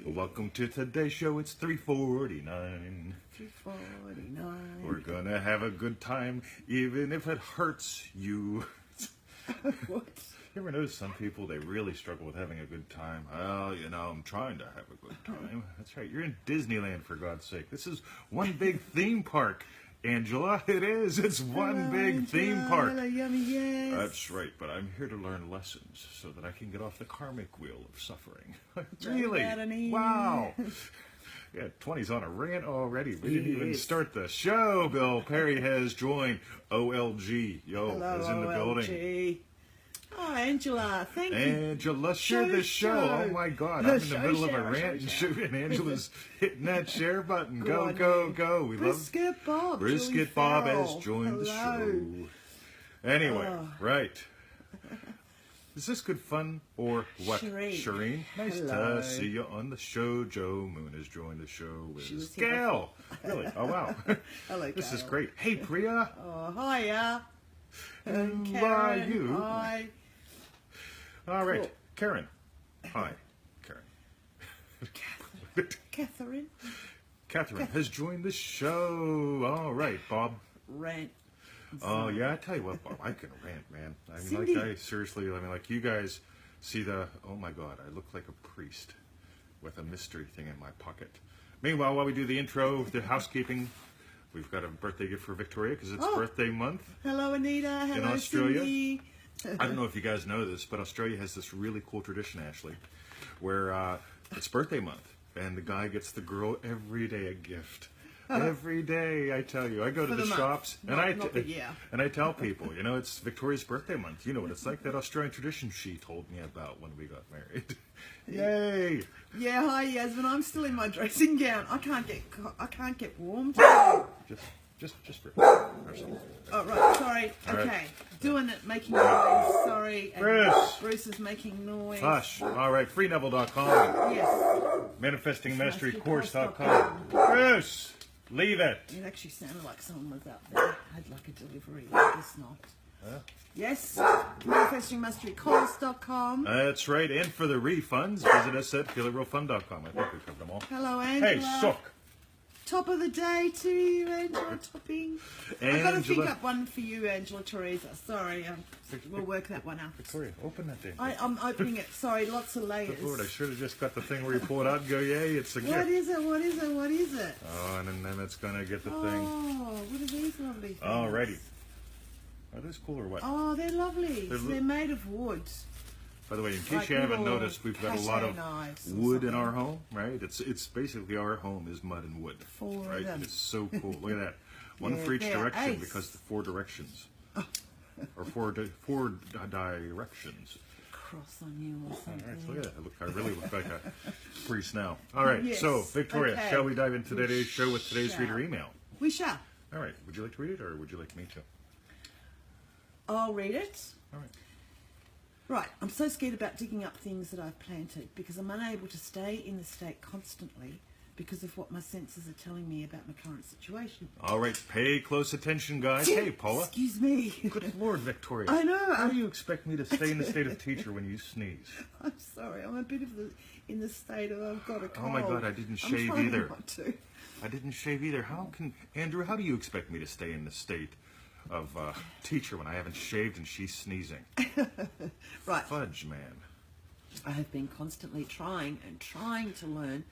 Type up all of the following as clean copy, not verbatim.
Welcome to today's show. It's 3:49. 3:49. We're gonna have a good time, even if it hurts you. What? You ever notice some people, they really struggle with having a good time? Well, I'm trying to have a good time. That's right. You're in Disneyland, for God's sake. This is one big theme park, Angela. It is. It's one big theme park. Hello, yummy, yes. That's right, but I'm here to learn lessons so that I can get off the karmic wheel of suffering. Really? Wow. Yeah, 20's on a rant already. We didn't even start the show. Bill Perry has joined OLG. Hello, is in the building. OLG. Oh, Angela, thank you. Angela, share the show. Oh my God, I'm in the middle of a rant and Angela's hitting that share button. Go, go, go. We Brisket Bob. Brisket Bob has joined the show. Anyway, right. Is this good fun or what? Shireen, nice to see you on the show. Joe Moon has joined the show with Gail. Really? Oh, wow. Hello, this Gail. is great. Hey, Priya. Oh, hiya. Karen. Karen. Who are you? Hi. All right. Cool. Karen. Hi, Karen. Catherine. Catherine has joined the show. All right, Bob. Rant. Oh, yeah, I tell you what, Bob, I can rant, man. I mean, Cindy. like you guys see oh my God, I look like a priest with a mystery thing in my pocket. Meanwhile, while we do the intro, the housekeeping, we've got a birthday gift for Victoria because it's birthday month. Hello, Anita. Hello, in Australia. Cindy. I don't know if you guys know this, but Australia has this really cool tradition, Ashley, where it's birthday month, and the guy gets the girl every day a gift. Every day, I tell you, I go to the shops and I tell people, it's Victoria's birthday month. You know what it's like, that Australian tradition she told me about when we got married. Yay! Yeah, hi Yasmin. I'm still in my dressing gown. I can't get warm. Just for Oh right, sorry. All okay, right. doing it, making noise. Sorry. And Bruce is making noise. Hush. All right, freeneville.com. Yes. Manifestingmasterycourse.com. Bruce, leave it. It actually sounded like someone was out there. Had like a delivery. I guess not. Huh? Yes. Manifestingmasterycourse.com. That's right. And for the refunds, visit us at feelitrealfun.com. I think we covered them all. Hello, Angela. Hey, Sook. Top of the day to you, Angela. Topping. I've got to think up one for you, Angela Teresa. Sorry, we'll work that one out. Victoria, open that thing. I'm opening it. Sorry, lots of layers. Good Lord, I should have just got the thing where you pull it out and go, yay, it's a gift. What is it? What is it? What is it? Oh, and then it's going to get the thing. Oh, what are these lovely things? Alrighty. Are those cool or what? Oh, they're lovely. They're made of wood. By the way, in case you haven't noticed, we've got a lot of wood in our home, right? It's basically our home is mud and wood, right? It's so cool. Look at that. One for each direction because the 4 directions. Or four directions. Cross on you or something. All right, so look at that. I really look like a priest now. All right, so Victoria, shall we dive into today's show with today's reader email? We shall. All right. Would you like to read it or would you like me to? I'll read it. All right. Right, I'm so scared about digging up things that I've planted because I'm unable to stay in the state constantly because of what my senses are telling me about my current situation. All right, pay close attention, guys. Hey, Paula. Excuse me. Good Lord, Victoria. I know. How do you expect me to stay in the state of teacher when you sneeze? I'm sorry. I'm a bit of in the state of I've got a cold. Oh my God, I didn't shave either. I didn't shave either. Andrew, how do you expect me to stay in the state of teacher when I haven't shaved and she's sneezing? Right. Fudge, man. I have been constantly trying to learn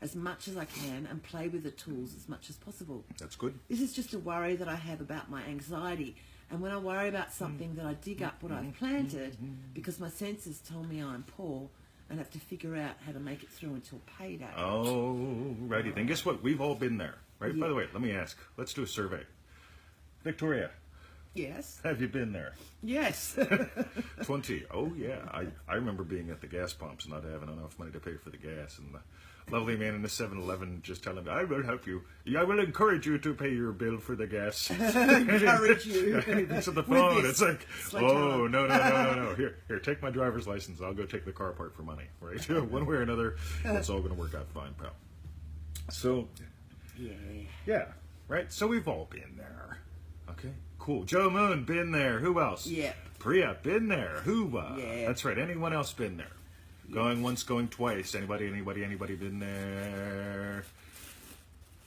as much as I can and play with the tools as much as possible. That's good. This is just a worry that I have about my anxiety. And when I worry about something, that I dig up what I've planted because my senses tell me I'm poor and have to figure out how to make it through until payday. Oh, righty then. Guess what? We've all been there, right? Yeah. By the way, let me ask. Let's do a survey. Victoria. Yes. Have you been there? Yes. 20. Oh, yeah. I remember being at the gas pumps and not having enough money to pay for the gas. And the lovely man in the 7-Eleven just telling me, I will help you. I will encourage you to pay your bill for the gas. Encourage you. It's on the phone. It's like, oh, no. Here, take my driver's license. I'll go take the car apart for money. Right? One way or another, it's all going to work out fine, pal. So, yeah, right? So we've all been there. Okay, cool. Joe Moon, been there. Who else? Yeah. Priya, been there. Who? Yeah. That's right. Anyone else been there? Going once, going twice. Anybody been there?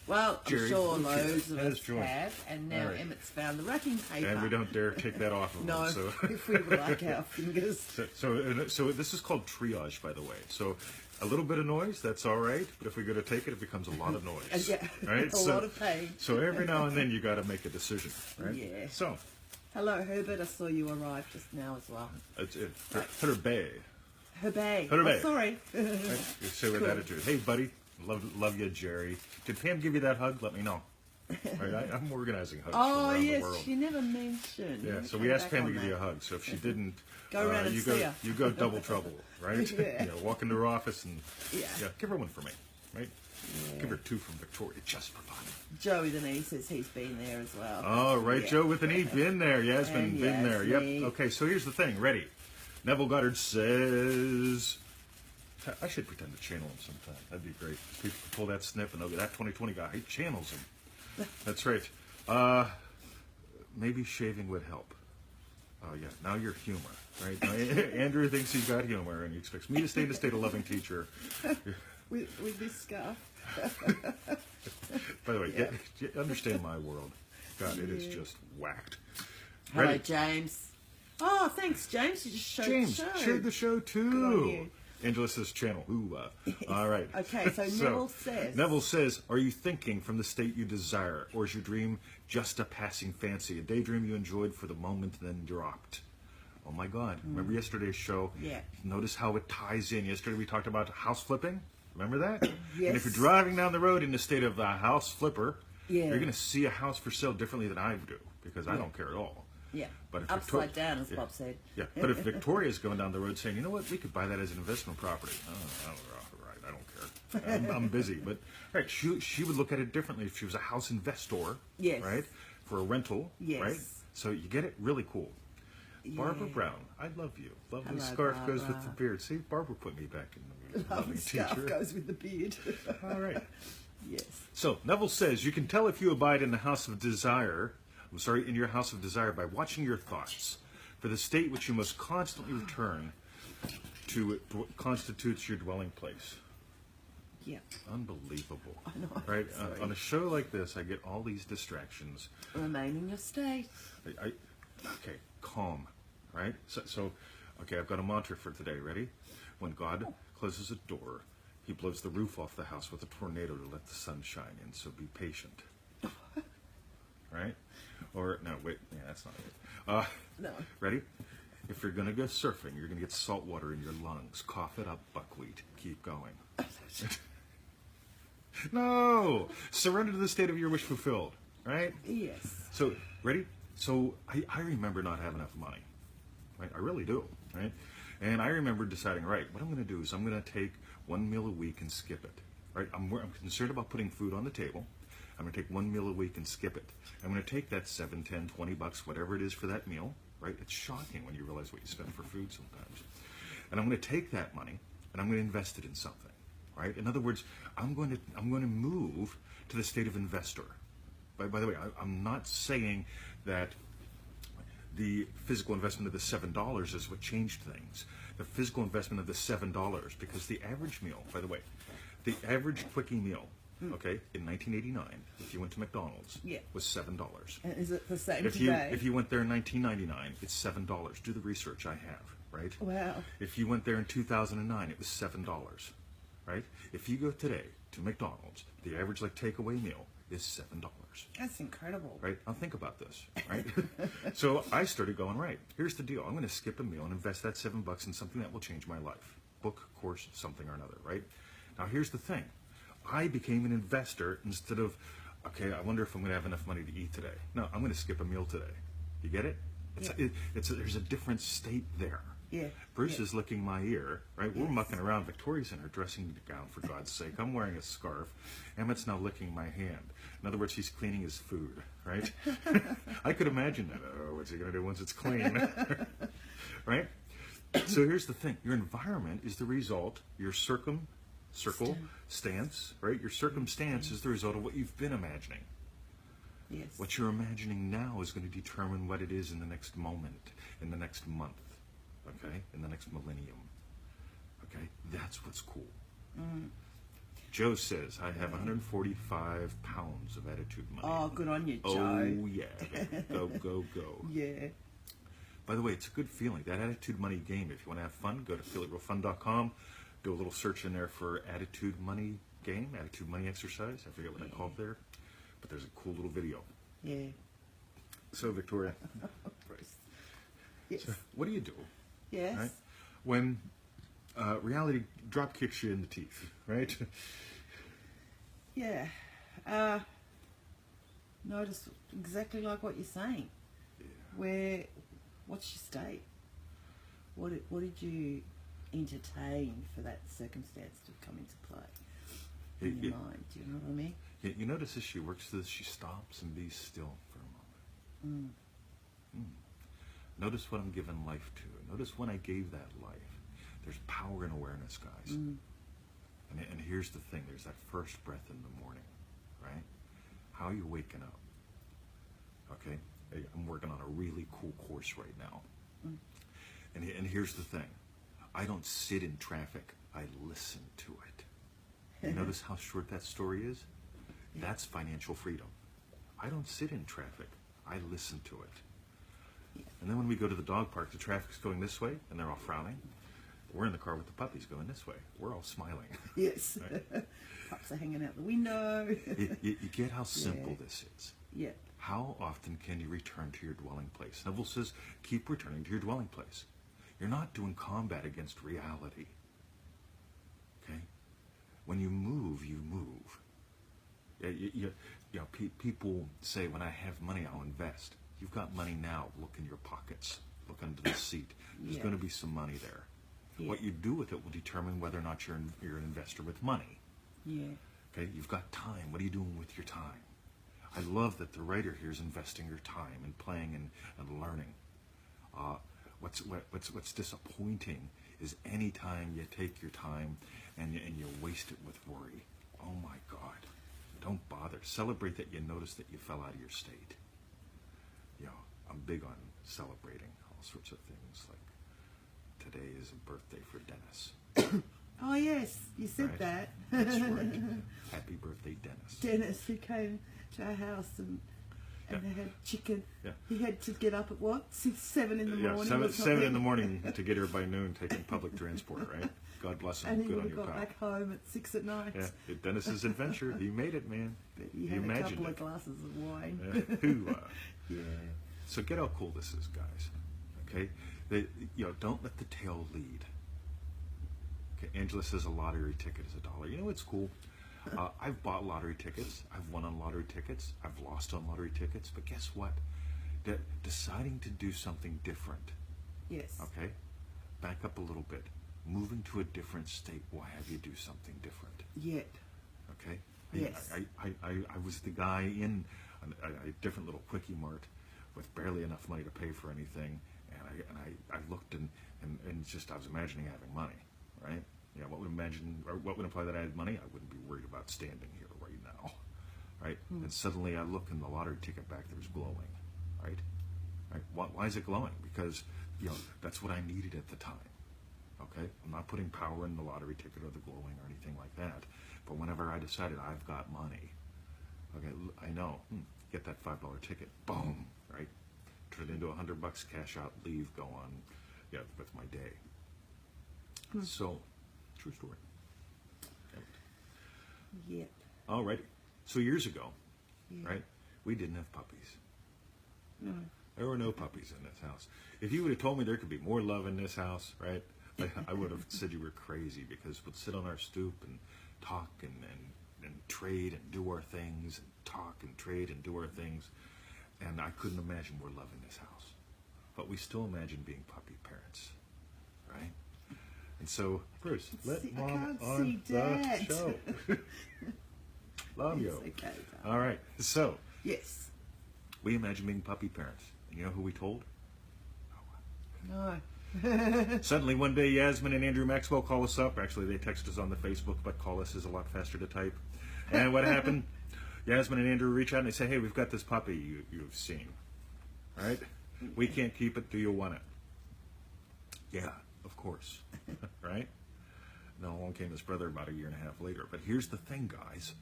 Well, Jerry, I'm sure who loads of has us joined? have, and now All right. Emmett's found the wrapping paper. And we don't dare take that off of No, them. So. if we would like our fingers. So this is called triage, by the way. So a little bit of noise, that's all right. But if we go to take it, it becomes a lot of noise. And yeah, right? a lot of pain. So every now and then you got to make a decision, right? Yeah. So Hello, Herbert. I saw you arrive just now as well. it's Herbe. Herbert. Herbert. Oh, sorry. Right? You say with Cool. attitude. Hey, buddy, love you, Jerry. Did Pam give you that hug? Let me know. Right? I'm organizing hugs from Oh, around yes, the world. she never mentioned. Yeah, You so came we asked back Pam to on give you a that. hug. So if she didn't, Go around and you see go her. you go double trouble, right? Yeah. Walk into her office and Yeah. give her one for me, right? Give her 2 from Victoria just for fun. Joey the knee says he's been there as well. Oh, right, Yeah. Joe with an E, been there. Yasmin, And been there. Yep. Yasmin. Okay, so here's the thing. Ready? Neville Goddard says. I should pretend to channel him sometime. That'd be great. People can pull that snip and they'll get that 2020 guy. He channels him. That's right. Maybe shaving would help. Oh, yeah. Now you're humor, right? Now, Andrew thinks he's got humor and he expects me to stay in the state of loving teacher. With this scarf. By the way, Yeah. understand my world. God, it is just whacked. Hello, Ready? James. Oh, thanks, James. You just showed James the show. shared the show Good on too. you. Angela says channel. Ooh, all right. Okay, so Neville says. Neville says, are you thinking from the state you desire, or is your dream just a passing fancy, a daydream you enjoyed for the moment then dropped? Oh my God! Remember yesterday's show? Yeah. Notice how it ties in. Yesterday we talked about house flipping. Remember that? And Yes. if you're driving down the road in the state of a house flipper, Yeah. you're going to see a house for sale differently than I do because I don't care at all. Yeah. But if Upside Victor- down, as yeah. Bob said. Yeah, but if Victoria's going down the road saying, you know what, we could buy that as an investment property. Oh, right, I don't care. I'm busy. But right, she would look at it differently if she was a house investor. Yes. Right? For a rental. Yes. Right? So you get it really cool. Barbara Yeah. Brown, I love you. Lovely Hello, scarf goes with the Barbara. beard. See, Barbara put me back in the loving The scarf teacher. goes with the beard. All right. Yes. So Neville says you can tell if you abide in the house of desire. In your house of desire by watching your thoughts, for the state which you must constantly return to constitutes your dwelling place. Yeah. Unbelievable. I know. Right? Sorry. On a show like this, I get all these distractions. Remain in your state. Okay, calm. Right? So, okay, I've got a mantra for today. Ready? When God closes a door, He blows the roof off the house with a tornado to let the sun shine in. So be patient. Right? Or no, wait. Yeah, that's not it. No. Ready? If you're gonna go surfing, you're gonna get salt water in your lungs. Cough it up, buckwheat. Keep going. No! Surrender to the state of your wish fulfilled. Right? Yes. So, ready? So, I remember not having enough money. Right? I really do. Right? And I remember deciding, right, what I'm going to do is I'm going to take one meal a week and skip it. Right? I'm concerned about putting food on the table. I'm going to take one meal a week and skip it. I'm going to take that $7, $10, $20, whatever it is for that meal. Right? It's shocking when you realize what you spend for food sometimes. And I'm going to take that money and I'm going to invest it in something. Right? In other words, I'm going to move to the state of investor. By the way, I'm not saying that the physical investment of the $7 is what changed things. The physical investment of the $7, because the average meal, by the way, the average quickie meal, okay, in 1989, if you went to McDonald's, Yeah. was $7. And is it the same If you today? went there in 1999, it's $7. Do the research, I have, right? Wow. If you went there in 2009, it was $7, right? If you go today to McDonald's, the average takeaway meal is $7. That's incredible. Right? Now think about this, right? So I started going, right, here's the deal. I'm going to skip a meal and invest that $7 in something that will change my life. Book, course, something or another, right? Now here's the thing. I became an investor instead of, okay, I wonder if I'm going to have enough money to eat today. No, I'm going to skip a meal today. You get it? There's a different state there. Yeah. Bruce Yeah. is licking my ear, right? We're Yes. mucking around. Victoria's in her dressing gown, for God's sake. I'm wearing a scarf. Emmett's now licking my hand. In other words, he's cleaning his food, right? I could imagine that. Oh, what's he going to do once it's clean? Right? So here's the thing. Your environment is the result, your stance, right? Your circumstance is the result of what you've been imagining. Yes. What you're imagining now is going to determine what it is in the next moment, in the next month, okay, in the next millennium, okay? That's what's cool. Joe says, I have 145 pounds of attitude money. Oh, good on you, Joe. Oh, yeah. Go, go, go. Yeah. By the way, it's a good feeling. That attitude money game, if you want to have fun, go to feelitrealfun.com. Do a little search in there for attitude money game, attitude money exercise. I forget what I called there. But there's a cool little video. Yeah. So, Victoria, Bruce. Yes. so what do you do? Yes. Right? When reality drop kicks you in the teeth, right? Yeah. Notice exactly like what you're saying. What's your state? What did you entertain for that circumstance to come into play in your mind? Do you know what I mean? You notice as she works this, she stops and be still for a moment. Notice what I'm giving life to. Notice when I gave that life. There's power in awareness, guys. And here's the thing. There's that first breath in the morning, right? How are you waking up? Okay? I'm working on a really cool course right now. And here's the thing. I don't sit in traffic. I listen to it. You notice how short that story is? That's financial freedom. I don't sit in traffic. I listen to it. And then when we go to the dog park, the traffic's going this way, and they're all frowning. We're in the car with the puppies going this way. We're all smiling. Yes. Right? Pups are hanging out the window. You get how simple this is. Yeah. How often can you return to your dwelling place? Neville says, keep returning to your dwelling place. You're not doing combat against reality. Okay? When you move, you move. People say, when I have money, I'll invest. You've got money now. Look in your pockets. Look under the seat. There's going to be some money there. Yeah. What you do with it will determine whether or not you're an investor with money. Yeah. Okay? You've got time. What are you doing with your time? I love that the writer here is investing your time and playing and learning. What's disappointing is any time you take your time and you waste it with worry. Oh my God. Don't bother. Celebrate that you noticed that you fell out of your state. I'm big on celebrating all sorts of things. Like today is a birthday for Dennis. Oh yes, you said Right. that. That's right. Happy birthday, Dennis. Dennis, who came to our house and they had chicken. Yeah. He had to get up at what? 7 in the morning. Yeah, or seven in the something? morning to get here by noon, taking public transport, right? God bless him. And he Good would on have you, got pal. back home at 6 at night. Yeah, Dennis's adventure. He made it, man. But he He had a imagined couple it. of glasses of wine. Yeah. Hoorah. Yeah. So get how cool this is, guys. Okay, don't let the tail lead. Okay, Angela says a lottery ticket is $1. You know what's cool? I've bought lottery tickets. I've won on lottery tickets. I've lost on lottery tickets. But guess what? Deciding to do something different. Yes. Okay, back up a little bit. Moving to a different state will have you do something different. Yet. Okay. Yes. I was the guy in a different little quickie mart with barely enough money to pay for anything, and I looked and just I was imagining having money, right? What would imply that I had money? I wouldn't be worried about standing here right now, right? And suddenly I look and the lottery ticket back there is glowing, right? Why is it glowing? Because that's what I needed at the time. Okay, I'm not putting power in the lottery ticket or the glowing or anything like that. But whenever I decided I've got money, okay, I know, get that $5 ticket, boom, right? Turn it into $100, cash out, leave, go on, with my day. So, true story. Yep. Alrighty. So years ago, Yeah. right, we didn't have puppies. No. There were no puppies in this house. If you would have told me there could be more love in this house, right, I would have said you were crazy, because we'd sit on our stoop and talk and trade and do our things, and talk and trade and do our things, and I couldn't imagine more love in this house. But we still imagine being puppy parents, right? And so, Bruce, let I Mom can't on see the Dad. show. Love It's you. okay. All right, so Yes. we imagine being puppy parents. And you know who we told? No. Suddenly one day Yasmin and Andrew Maxwell call us up. Actually, they text us on the Facebook, but call us is a lot faster to type. And what happened? Yasmin and Andrew reach out and they say, hey, we've got this puppy you've seen. All right? We can't keep it. Do you want it? Yeah, of course. Right? And along came his brother about a year and a half later. But here's the thing, guys.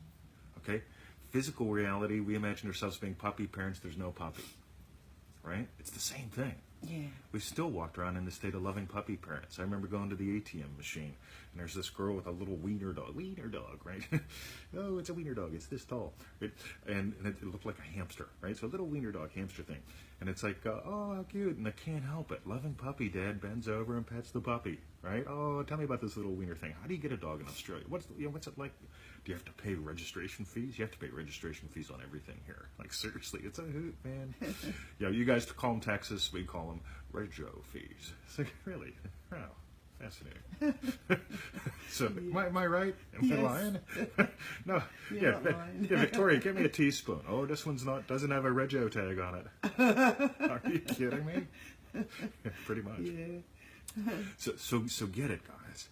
Okay? Physical reality, we imagine ourselves being puppy parents. There's no puppy. Right? It's the same thing. Yeah. We still walked around in the state of loving puppy parents. I remember going to the ATM machine, and there's this girl with a little wiener dog, right? Oh, it's a wiener dog. It's this tall, right? And it looked like a hamster, right? So a little wiener dog, hamster thing, and it's like, oh, how cute, and I can't help it. Loving puppy dad bends over and pets the puppy, right? Oh, tell me about this little wiener thing. How do you get a dog in Australia? What's it like? Do you have to pay registration fees? You have to pay registration fees on everything here. Like, seriously, it's a hoot, man. You guys call them taxes. We call them rego fees. It's like, really? Wow, fascinating. So, am I right? Am I lying? No. You're not lying. Yeah, Victoria, give me a teaspoon. Oh, this one's doesn't have a rego tag on it. Are you kidding me? Pretty much. Yeah. So get it, guys.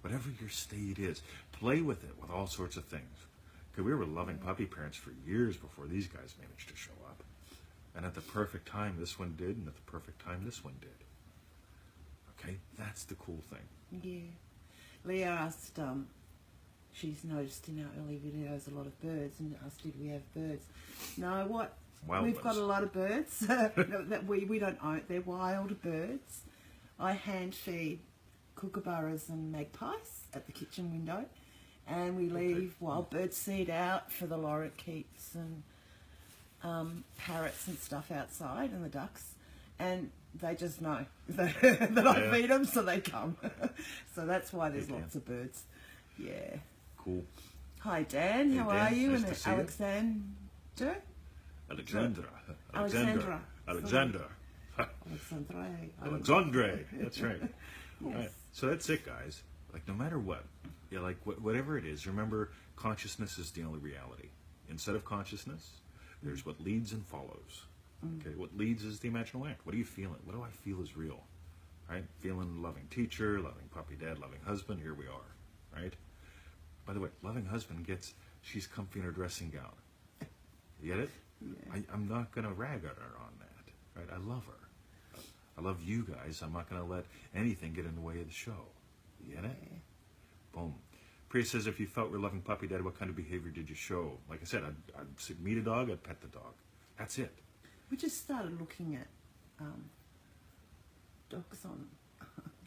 Whatever your state is, play with it with all sorts of things. Because we were loving puppy parents for years before these guys managed to show up. And at the perfect time, this one did, and at the perfect time, this one did. Okay? That's the cool thing. Yeah. Leah asked, she's noticed in our early videos a lot of birds, and asked, did we have birds? No, what? Wild We've ones. got a lot of birds that we don't own. They're wild birds. I hand feed kookaburras and magpies at the kitchen window, and we leave wild bird seed out for the lorikeets and parrots and stuff outside, and the ducks, and they just know that I feed them, so they come. So that's why there's Dan. lots of birds. Yeah. Cool. Hi Dan, Hey, how Dan, are you? nice And to see you. Alexander? Alexandra. Alexandra. Alexandra. Alexandre. That's right. Yes. Right. So that's it, guys. Like, no matter what, like whatever it is, remember, consciousness is the only reality. Instead of consciousness, there's what leads and follows. Okay, what leads is the imaginal act. What are you feeling? What do I feel is real? Right? Feeling loving teacher, loving puppy dad, loving husband. Here we are. Right? By the way, loving husband she's comfy in her dressing gown. You get it? Yeah. I'm not going to rag at her on that. Right? I love her. I love you guys. I'm not going to let anything get in the way of the show. You get it? Boom. Priya says, if you felt we're loving puppy dad, what kind of behavior did you show? Like I said, I'd meet a dog, I'd pet the dog. That's it. We just started looking at dogs on.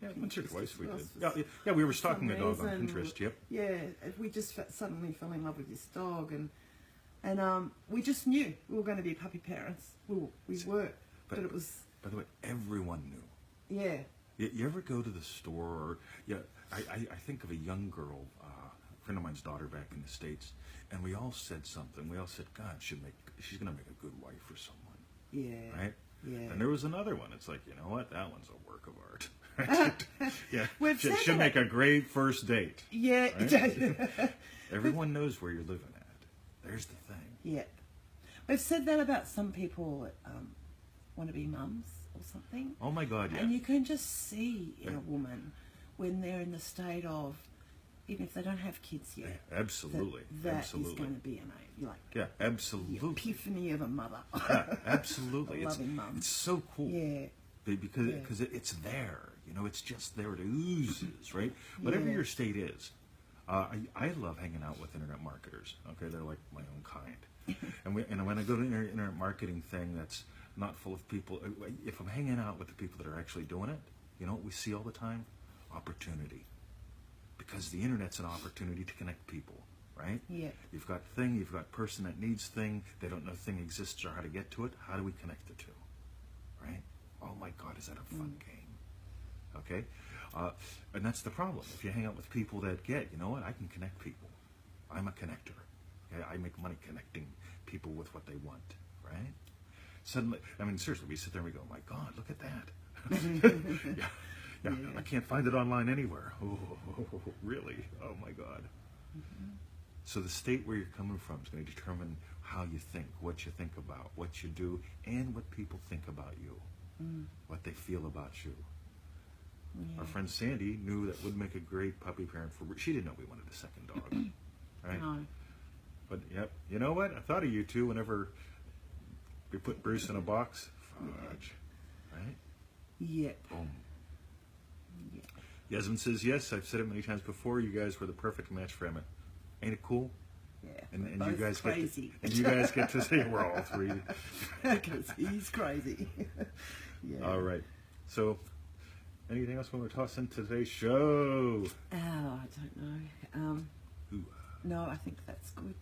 Yeah, once or twice we did. Pinterest Yeah, we were stalking some a dog on reason. Pinterest. Yep. Yeah, we just suddenly fell in love with this dog, and we just knew we were going to be puppy parents. We were, but it was. By the way, everyone knew. Yeah. You ever go to the store, or I think of a young girl, a friend of mine's daughter back in the States, and we all said something. We all said, God, she's going to make a good wife for someone. Yeah. Right? Yeah. And there was another one. It's like, you know what? That one's a work of art. Yeah. We've said She'll that. make a great first date. Yeah. Right? Everyone knows where you're living at. There's the thing. Yeah. We've said that about some people that want to be mums or something. Oh my God, yeah. And you can just see in a woman when they're in the state of, even if they don't have kids yet, Absolutely. that Absolutely. is going to be Yeah, the absolutely. epiphany of a mother. Yeah, absolutely. A loving mum. It's so cool. Yeah. Because it's there. You know, it's just there. It oozes, right? Whatever Yeah. your state is. I love hanging out with internet marketers. Okay, they're like my own kind. and when I go to an internet marketing thing that's not full of people, if I'm hanging out with the people that are actually doing it, you know what we see all the time? Opportunity. Because the internet's an opportunity to connect people, right? Yeah. You've got thing, you've got person that needs thing, they don't know thing exists or how to get to it. How do we connect the two? Right? Oh my God, is that a fun game? Okay? And that's the problem. If you hang out with people that get, you know what, I can connect people. I'm a connector. Okay? I make money connecting people with what they want, right? Suddenly, I mean, seriously, we sit there and we go, my God, look at that. Yeah, I can't find it online anywhere. Oh, really? Oh my God. So the state where you're coming from is going to determine how you think, what you think about, what you do, and what people think about you, what they feel about you. Yeah. Our friend Sandy knew that would make a great puppy parent for. She didn't know we wanted a second dog, right? No. But yep, you know what? I thought of you two whenever we put Bruce in a box. Fudge, right? Yep. Boom. Yeah. Yasmin says, yes, I've said it many times before. You guys were the perfect match for Emma. Ain't it cool? Yeah, And we're you both guys crazy. get to, and you guys get to see we're all three. Because he's crazy. Yeah. All right. So, anything else we want to toss into today's show? Oh, I don't know. Ooh. No, I think that's good.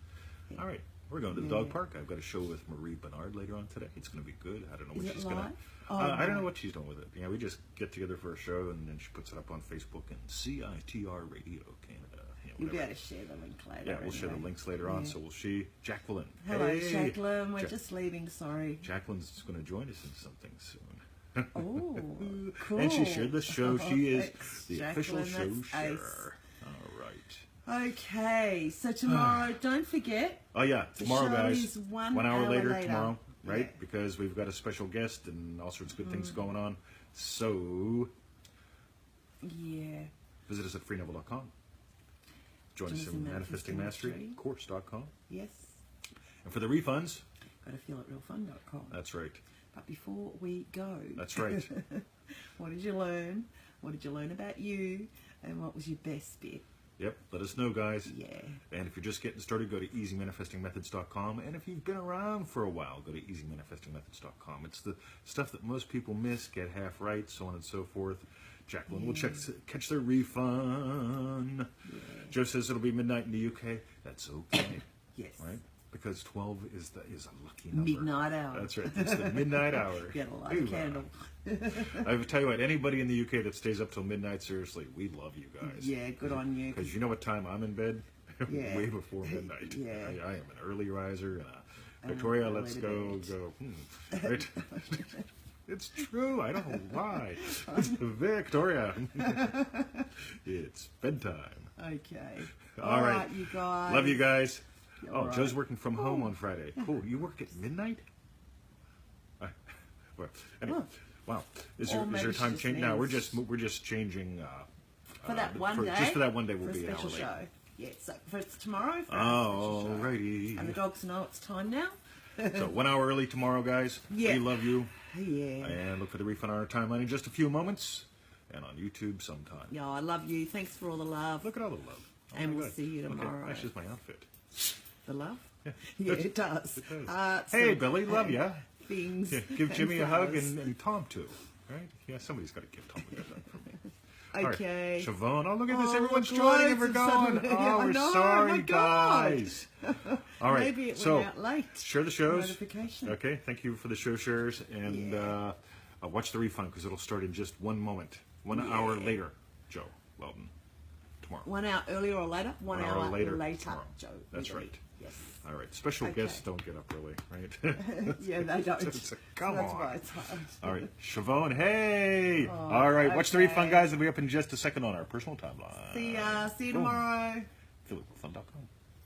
Yeah. All right. We're going to the dog park. I've got a show with Marie Bernard later on today. It's going to be good. I don't know Is what it she's going to. live? Oh, I don't no. know what she's doing with it. Yeah, we just get together for a show, and then she puts it up on Facebook and CITR Radio Canada. Yeah, You'll be whatever. able to share the link later. Yeah, we'll share the anyway. links later on. Yeah. So we'll see Jacqueline. Hello, Hey! Jacqueline. We're Ja- just leaving, sorry. Jacqueline's going to join us in something soon. Oh, cool. And she shared the show. She is Thanks, the official show Jacqueline, that's ace. sharer. All right. Okay, so tomorrow, don't forget, Oh yeah, the tomorrow, show guys. is 1 hour hour later, later. tomorrow, right? Yeah. Because we've got a special guest and all sorts of good things going on. So yeah, visit us at freenovel.com. Join us us in in Manifesting Manifesting Mastery Mastery. course.com. yes, And for the refunds, go to feelitrealfun.com. that's right. But before we go, That's right. what did you learn? What did you learn about you? And what was your best bit? Yep, let us know, guys. Yeah. And if you're just getting started, go to easymanifestingmethods.com. And if you've been around for a while, go to easymanifestingmethods.com. It's the stuff that most people miss, get half right, so on and so forth. Jacqueline will catch their refund. Joe says it'll be midnight in the UK. That's okay. Yes. Right? Because 12 is a lucky number. Midnight hour. That's right. It's the midnight hour. Get a light Hoorah. candle. I will tell you what, anybody in the UK that stays up till midnight, seriously, we love you guys. Yeah, good on you. Because you know what time I'm in bed? Yeah. Way before midnight. Yeah. I am an early riser. Victoria, early let's to go. Right? It's true. I don't know why. Victoria. It's bedtime. Okay. All right. you guys. Love you guys. All Oh, right. Joe's working from home on Friday. Cool. You work at midnight? Well, anyway, wow. Is Or there maybe time she just change? No, we're means- just changing. For that one day. Just for that one day, we'll for be a an special hour late. show. Yeah, so for it's tomorrow. For our special show. Alrighty. And the dogs know it's time now. So 1 hour early tomorrow, guys. Yeah. We love you. Yeah. And look for the refund on our timeline in just a few moments. And on YouTube sometime. Yeah, I love you. Thanks for all the love. Look at all the love. Oh And my we'll God. see you Look at- tomorrow. That's just my outfit. The love? Yeah, Yeah, it does. It does. Hearts Hey, and- Billy, love ya. Things. Yeah, give Jimmy a and hug flowers. and Tom too. Right? Yeah, somebody's got to give Tom a good hug from me. All right. Okay. Siobhan, oh, look at this. Oh, Everyone's look, joining and loads we're of going. sudden- Oh, Yeah, I we're know, sorry, oh my God. guys. All right. Maybe it so, went out late. share the shows. Notification. Okay. Thank you for the show shares. And Yeah. watch the refund because it'll start in just 1 moment. 1 hour later, Joe Weldon. Tomorrow. 1 hour earlier or later? 1 1 hour hour later later, tomorrow. Joe. That's Really. right. Yes. All right. Special Okay. guests don't get up early, right? Yeah, they don't. Come That's on. why it's hard. All right, Siobhan, hey! All right, watch the okay. refund, guys. It'll be up in just a second on our personal timeline. See you Boom. tomorrow. PhilipFun.com.